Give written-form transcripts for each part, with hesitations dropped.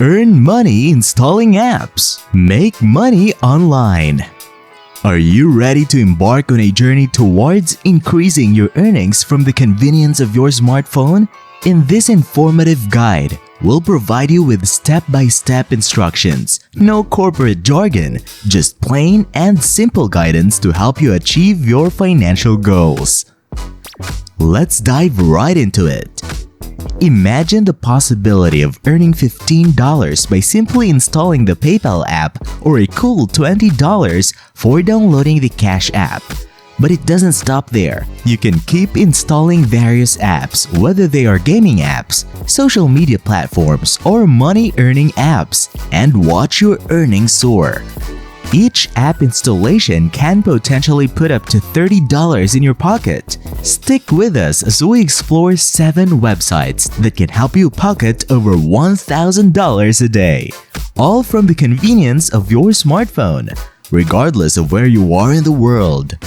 Earn money installing apps. Make money online. Are you ready to embark on a journey towards increasing your earnings from the convenience of your smartphone? In this informative guide, we'll provide you with step-by-step instructions, no corporate jargon, just plain and simple guidance to help you achieve your financial goals. Let's dive right into it. Imagine the possibility of earning $15 by simply installing the PayPal app or a cool $20 for downloading the Cash app. But it doesn't stop there. You can keep installing various apps, whether they are gaming apps, social media platforms, or money-earning apps, and watch your earnings soar. Each app installation can potentially put up to $30 in your pocket. Stick with us as we explore 7 websites that can help you pocket over $1,000 a day, all from the convenience of your smartphone, regardless of where you are in the world.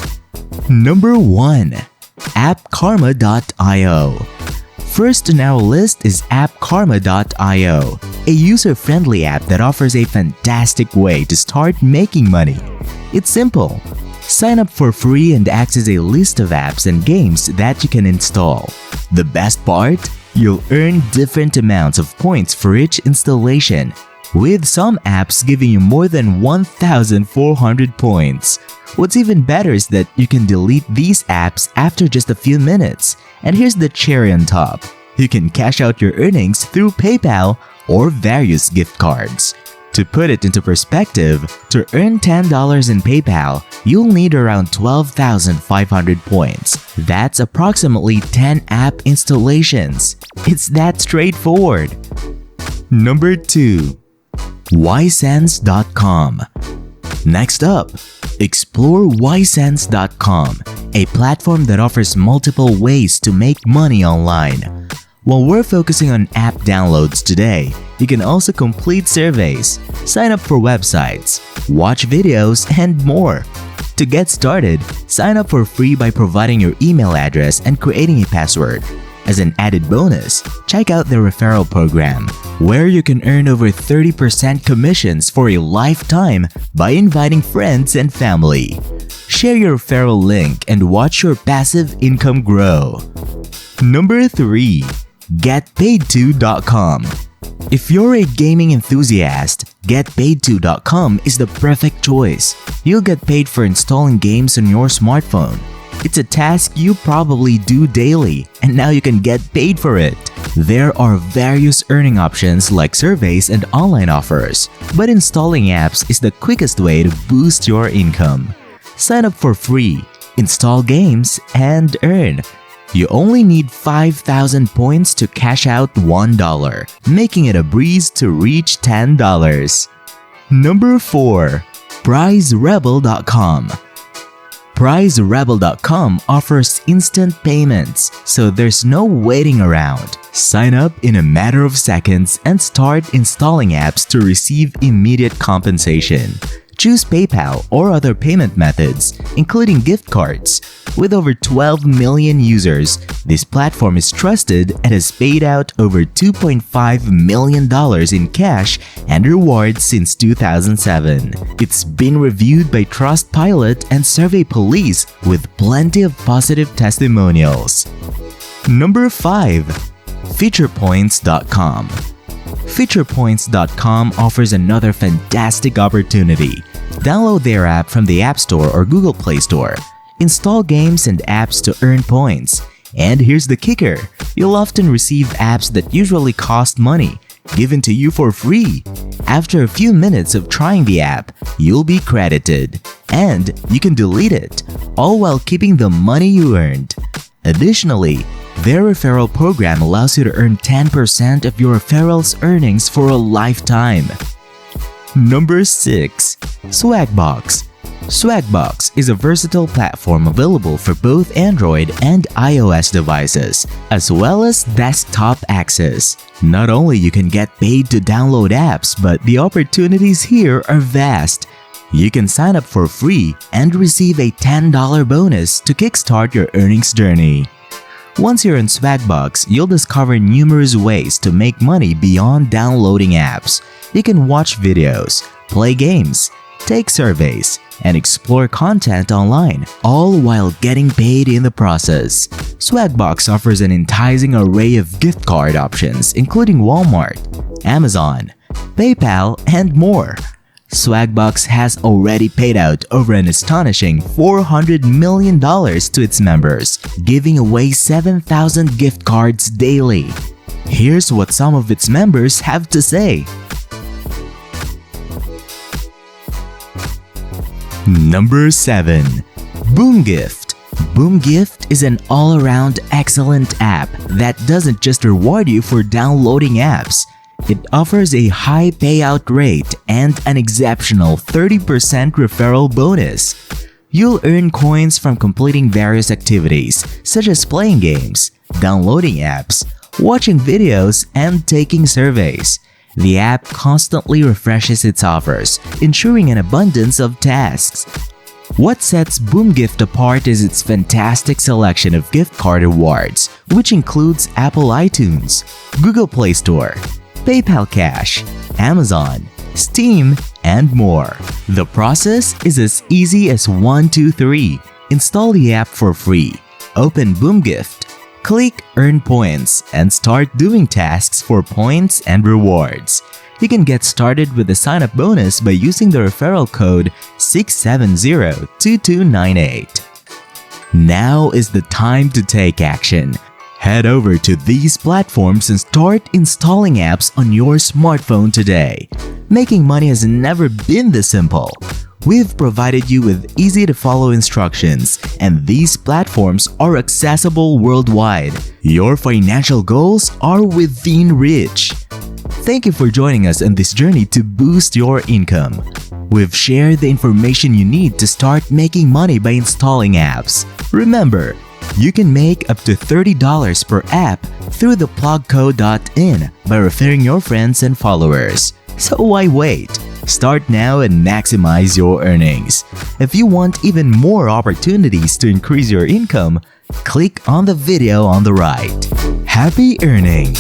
Number 1. AppKarma.io. First on our list is AppKarma.io, a user-friendly app that offers a fantastic way to start making money. It's simple. Sign up for free and access a list of apps and games that you can install. The best part? You'll earn different amounts of points for each installation, with some apps giving you more than 1,400 points. What's even better is that you can delete these apps after just a few minutes. And here's the cherry on top. You can cash out your earnings through PayPal or various gift cards. To put it into perspective, to earn $10 in PayPal, you'll need around 12,500 points. That's approximately 10 app installations. It's that straightforward. Number 2. Ysense.com. Next up, explore Ysense.com, a platform that offers multiple ways to make money online. While we're focusing on app downloads today, you can also complete surveys, sign up for websites, watch videos, and more. To get started, sign up for free by providing your email address and creating a password. As an added bonus, check out the referral program, where you can earn over 30% commissions for a lifetime by inviting friends and family. Share your referral link and watch your passive income grow. Number 3. GetPaid2.com. If you're a gaming enthusiast, GetPaid2.com is the perfect choice. You'll get paid for installing games on your smartphone. It's a task you probably do daily, and now you can get paid for it. There are various earning options like surveys and online offers, but installing apps is the quickest way to boost your income. Sign up for free, install games, and earn. You only need 5,000 points to cash out $1, making it a breeze to reach $10. Number 4. Prizerebel.com. Prizerebel.com offers instant payments, so there's no waiting around. Sign up in a matter of seconds and start installing apps to receive immediate compensation. Choose PayPal or other payment methods, including gift cards. With over 12 million users, this platform is trusted and has paid out over $2.5 million in cash and rewards since 2007. It's been reviewed by Trustpilot and Survey Police with plenty of positive testimonials. Number 5. FeaturePoints.com. FeaturePoints.com offers another fantastic opportunity. Download their app from the App Store or Google Play Store. Install games and apps to earn points. And here's the kicker. You'll often receive apps that usually cost money, given to you for free. After a few minutes of trying the app, you'll be credited. And you can delete it, all while keeping the money you earned. Additionally, their referral program allows you to earn 10% of your referral's earnings for a lifetime. Number 6. Swagboox. Swagboox is a versatile platform available for both Android and iOS devices, as well as desktop access. Not only you can get paid to download apps, but the opportunities here are vast. You can sign up for free and receive a $10 bonus to kickstart your earnings journey. Once you're in Swagboox, you'll discover numerous ways to make money beyond downloading apps. You can watch videos, play games, take surveys, and explore content online, all while getting paid in the process. Swagboox offers an enticing array of gift card options, including Walmart, Amazon, PayPal, and more. Swagboox has already paid out over an astonishing $400 million to its members, giving away 7,000 gift cards daily. Here's what some of its members have to say. Number 7. BoomGift. BoomGift is an all-around excellent app that doesn't just reward you for downloading apps. It offers a high payout rate and an exceptional 30% referral bonus. You'll earn coins from completing various activities such as playing games, downloading apps, watching videos, and taking surveys. The app constantly refreshes its offers, ensuring an abundance of tasks. What sets BoomGift apart is its fantastic selection of gift card rewards, which includes Apple iTunes, Google Play Store, PayPal Cash, Amazon, Steam, and more. The process is as easy as 1, 2, 3. Install the app for free, open BoomGift, click Earn Points, and start doing tasks for points and rewards. You can get started with the sign-up bonus by using the referral code 6702298. Now is the time to take action. Head over to these platforms and start installing apps on your smartphone today. Making money has never been this simple. We've provided you with easy-to-follow instructions, and these platforms are accessible worldwide. Your financial goals are within reach. Thank you for joining us on this journey to boost your income. We've shared the information you need to start making money by installing apps. Remember, you can make up to $30 per app through the plugco.in by referring your friends and followers. So why wait? Start now and maximize your earnings. If you want even more opportunities to increase your income, click on the video on the right. Happy earning!